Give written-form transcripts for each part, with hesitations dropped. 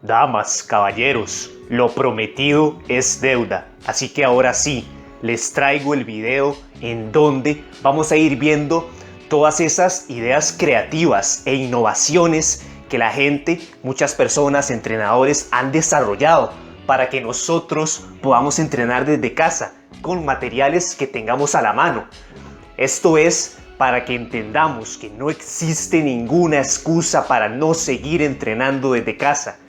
Damas, caballeros, lo prometido es deuda, así que ahora sí, les traigo el video en donde vamos a ir viendo todas esas ideas creativas e innovaciones que la gente, muchas personas, entrenadores han desarrollado para que nosotros podamos entrenar desde casa con materiales que tengamos a la mano. Esto es para que entendamos que no existe ninguna excusa para no seguir entrenando desde casa,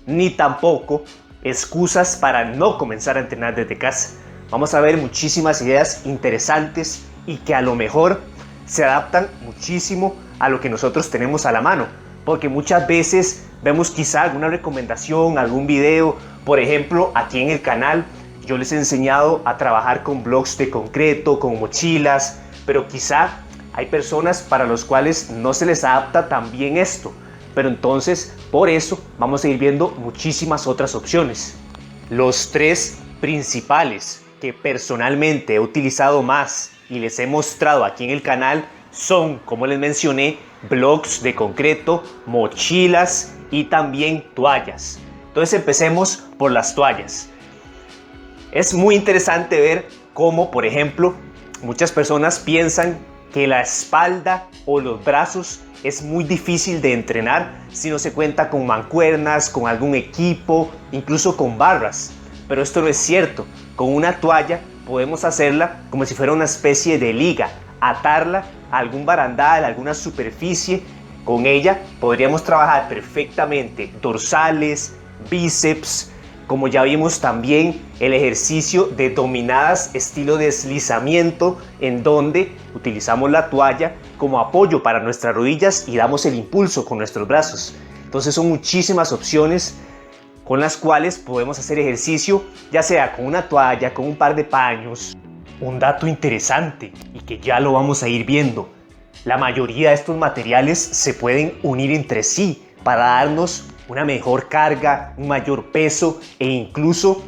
ni tampoco excusas para no comenzar a entrenar desde casa. Vamos a ver muchísimas ideas interesantes y que a lo mejor se adaptan muchísimo a lo que nosotros tenemos a la mano, porque muchas veces vemos quizá alguna recomendación, algún video. Por ejemplo, aquí en el canal yo les he enseñado a trabajar con blocks de concreto, con mochilas, pero quizá hay personas para los cuales no se les adapta tan bien esto. Pero entonces, por eso, vamos a ir viendo muchísimas otras opciones. Los tres principales que personalmente he utilizado más y les he mostrado aquí en el canal son, como les mencioné, blocks de concreto, mochilas y también toallas. Entonces empecemos por las toallas. Es muy interesante ver cómo, por ejemplo, muchas personas piensan que la espalda o los brazos es muy difícil de entrenar si no se cuenta con mancuernas, con algún equipo, incluso con barras. Pero esto no es cierto. Con una toalla podemos hacerla como si fuera una especie de liga, atarla a algún barandal, a alguna superficie. Con ella podríamos trabajar perfectamente dorsales, bíceps, como ya vimos también el ejercicio de dominadas estilo deslizamiento, en donde utilizamos la toalla como apoyo para nuestras rodillas y damos el impulso con nuestros brazos. Entonces son muchísimas opciones con las cuales podemos hacer ejercicio, ya sea con una toalla, con un par de paños. Un dato interesante y que ya lo vamos a ir viendo: la mayoría de estos materiales se pueden unir entre sí para darnos una mejor carga, un mayor peso e incluso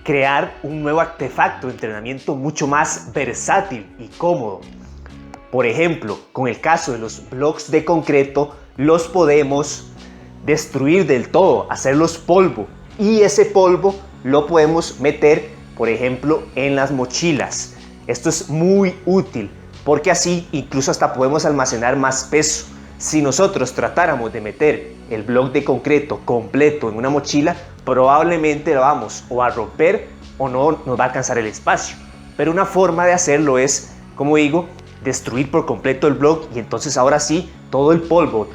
crear un nuevo artefacto de entrenamiento mucho más versátil y cómodo. Por ejemplo, con el caso de los blocks de concreto, los podemos destruir del todo, hacerlos polvo, y ese polvo lo podemos meter, por ejemplo, en las mochilas. Esto es muy útil porque así incluso hasta podemos almacenar más peso. Si nosotros tratáramos de meter el bloque de concreto completo en una mochila, probablemente lo vamos o a romper o no nos va a alcanzar el espacio. Pero una forma de hacerlo es, como digo, destruir por completo el bloque, y entonces ahora sí, todo el polvo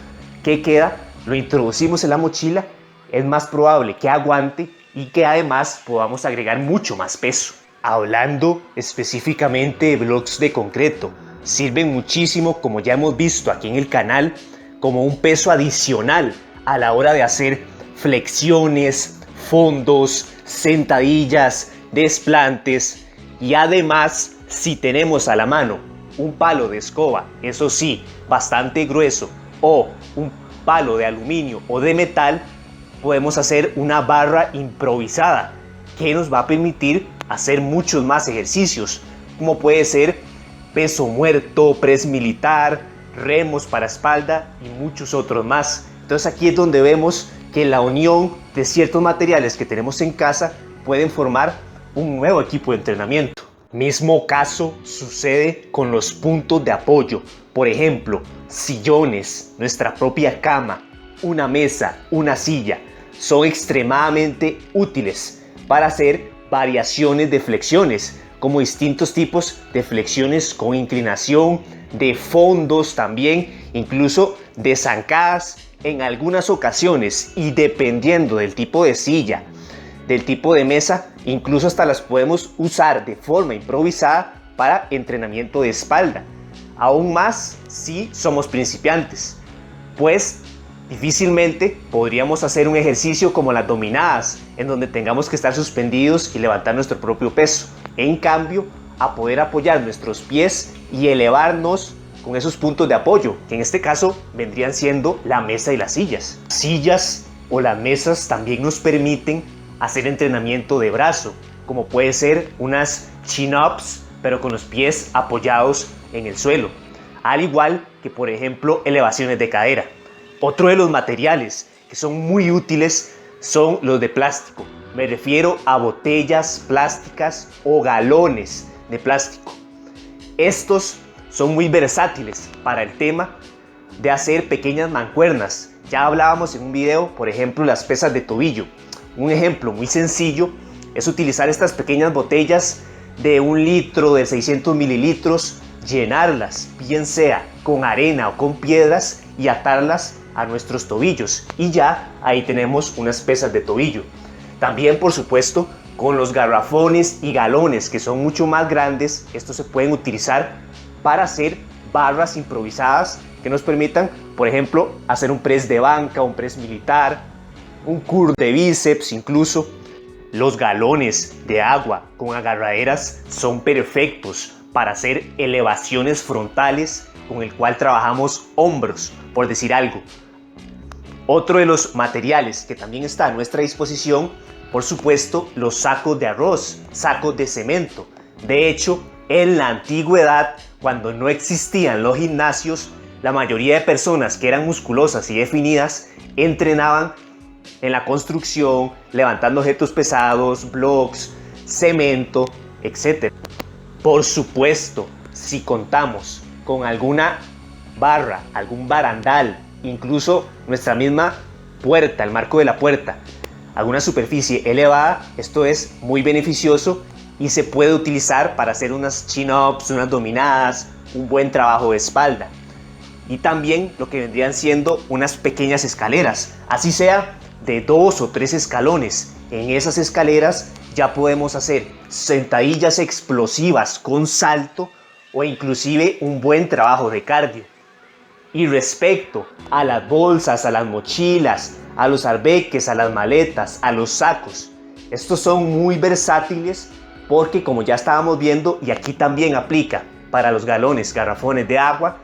que queda lo introducimos en la mochila. Es más probable que aguante y que además podamos agregar mucho más peso. Hablando específicamente de blocks de concreto, sirven muchísimo, como ya hemos visto aquí en el canal, como un peso adicional a la hora de hacer flexiones, fondos, sentadillas, desplantes. Y además, si tenemos a la mano un palo de escoba, eso sí, bastante grueso, o un palo de aluminio o de metal, podemos hacer una barra improvisada que nos va a permitir hacer muchos más ejercicios, como puede ser peso muerto, press militar, remos para espalda y muchos otros más. Entonces aquí es donde vemos que la unión de ciertos materiales que tenemos en casa pueden formar un nuevo equipo de entrenamiento. Mismo caso sucede con los puntos de apoyo. Por ejemplo, sillones, nuestra propia cama, una mesa, una silla, son extremadamente útiles para hacer variaciones de flexiones, como distintos tipos de flexiones con inclinación, de fondos también, incluso de zancadas en algunas ocasiones, y dependiendo del tipo de silla, del tipo de mesa, incluso hasta las podemos usar de forma improvisada para entrenamiento de espalda. Aún más si somos principiantes, pues difícilmente podríamos hacer un ejercicio como las dominadas, en donde tengamos que estar suspendidos y levantar nuestro propio peso. En cambio, a poder apoyar nuestros pies y elevarnos con esos puntos de apoyo, que en este caso vendrían siendo la mesa y las sillas. Sillas o las mesas también nos permiten hacer entrenamiento de brazo, como puede ser unas chin-ups, pero con los pies apoyados en el suelo, al igual que, por ejemplo, elevaciones de cadera. Otro de los materiales que son muy útiles son los de plástico. Me refiero a botellas plásticas o galones de plástico. Estos son muy versátiles para el tema de hacer pequeñas mancuernas. Ya hablábamos en un video, por ejemplo, las pesas de tobillo. Un ejemplo muy sencillo es utilizar estas pequeñas botellas de 1 litro, de 600 mililitros, llenarlas, bien sea con arena o con piedras, y atarlas a nuestros tobillos, y ya ahí tenemos unas pesas de tobillo. También, por supuesto, con los garrafones y galones, que son mucho más grandes, estos se pueden utilizar para hacer barras improvisadas que nos permitan, por ejemplo, hacer un press de banca, un press militar, un curl de bíceps incluso. Los galones de agua con agarraderas son perfectos para hacer elevaciones frontales, con el cual trabajamos hombros, por decir algo. Otro de los materiales que también está a nuestra disposición, por supuesto, los sacos de arroz, sacos de cemento. De hecho, en la antigüedad, cuando no existían los gimnasios, la mayoría de personas que eran musculosas y definidas entrenaban en la construcción, levantando objetos pesados, blocks, cemento, etc. Por supuesto, si contamos con alguna barra, algún barandal, incluso nuestra misma puerta, el marco de la puerta, alguna superficie elevada, esto es muy beneficioso y se puede utilizar para hacer unas chin-ups, unas dominadas, un buen trabajo de espalda. Y también lo que vendrían siendo unas pequeñas escaleras, así sea de 2 o 3 escalones. En esas escaleras ya podemos hacer sentadillas explosivas con salto o inclusive un buen trabajo de cardio. Y respecto a las bolsas, a las mochilas, a los arbeques, a las maletas, a los sacos, estos son muy versátiles porque, como ya estábamos viendo, y aquí también aplica para los galones, garrafones de agua,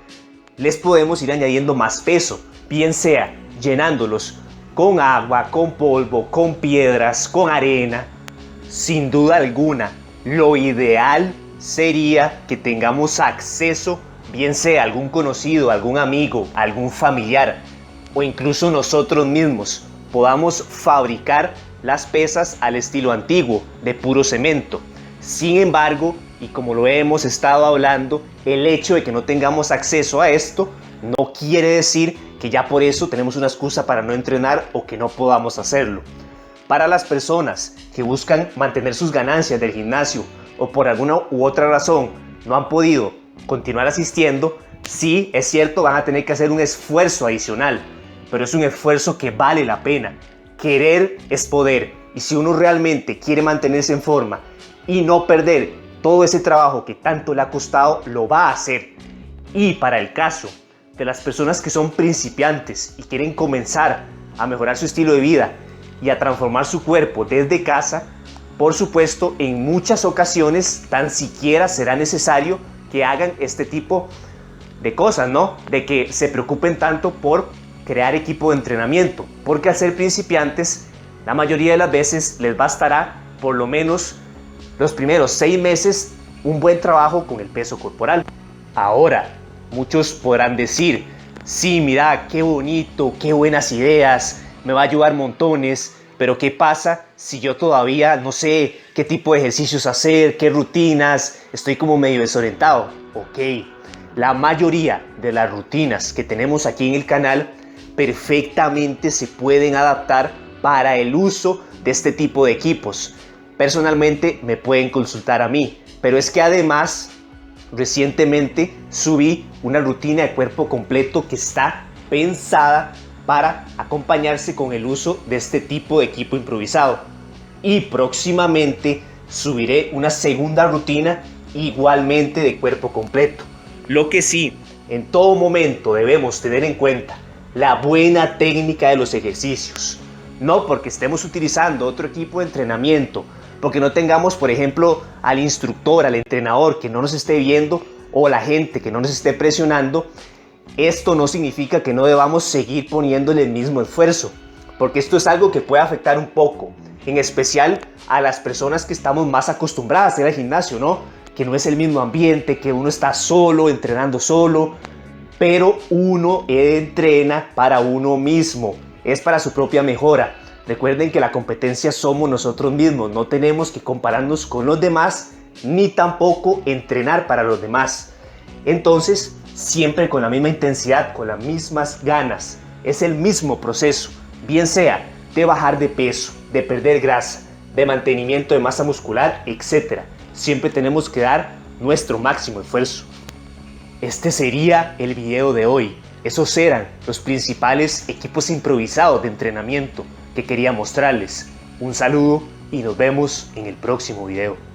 les podemos ir añadiendo más peso, bien sea llenándolos con agua, con polvo, con piedras, con arena. Sin duda alguna, lo ideal sería que tengamos acceso, bien sea algún conocido, algún amigo, algún familiar o incluso nosotros mismos, podamos fabricar las pesas al estilo antiguo, de puro cemento. Sin embargo, y como lo hemos estado hablando, el hecho de que no tengamos acceso a esto no quiere decir que ya por eso tenemos una excusa para no entrenar o que no podamos hacerlo. Para las personas que buscan mantener sus ganancias del gimnasio o por alguna u otra razón no han podido continuar asistiendo, sí, es cierto, van a tener que hacer un esfuerzo adicional, pero es un esfuerzo que vale la pena. Querer es poder, y si uno realmente quiere mantenerse en forma y no perder todo ese trabajo que tanto le ha costado, lo va a hacer. Y para el caso de las personas que son principiantes y quieren comenzar a mejorar su estilo de vida y a transformar su cuerpo desde casa, por supuesto, en muchas ocasiones tan siquiera será necesario que hagan este tipo de cosas, ¿no? De que se preocupen tanto por crear equipo de entrenamiento, porque al ser principiantes, la mayoría de las veces les bastará por lo menos los primeros 6 meses un buen trabajo con el peso corporal. Ahora, muchos podrán decir, sí, mira, qué bonito, qué buenas ideas, me va a ayudar montones, pero ¿qué pasa si yo todavía no sé qué tipo de ejercicios hacer, qué rutinas, estoy como medio desorientado? Ok, la mayoría de las rutinas que tenemos aquí en el canal perfectamente se pueden adaptar para el uso de este tipo de equipos. Personalmente me pueden consultar a mí, pero es que además recientemente subí una rutina de cuerpo completo que está pensada para acompañarse con el uso de este tipo de equipo improvisado, y próximamente subiré una segunda rutina igualmente de cuerpo completo. Lo que sí, en todo momento debemos tener en cuenta la buena técnica de los ejercicios, no porque estemos utilizando otro equipo de entrenamiento, porque no tengamos, por ejemplo, al instructor, al entrenador que no nos esté viendo o la gente que no nos esté presionando. Esto no significa que no debamos seguir poniéndole el mismo esfuerzo, porque esto es algo que puede afectar un poco, en especial a las personas que estamos más acostumbradas a ir al gimnasio, ¿no? Que no es el mismo ambiente, que uno está solo, entrenando solo, pero uno entrena para uno mismo, es para su propia mejora. Recuerden que la competencia somos nosotros mismos, no tenemos que compararnos con los demás ni tampoco entrenar para los demás. Entonces, siempre con la misma intensidad, con las mismas ganas, es el mismo proceso, bien sea de bajar de peso, de perder grasa, de mantenimiento de masa muscular, etc. Siempre tenemos que dar nuestro máximo esfuerzo. Este sería el video de hoy. Esos eran los principales equipos improvisados de entrenamiento que quería mostrarles. Un saludo y nos vemos en el próximo video.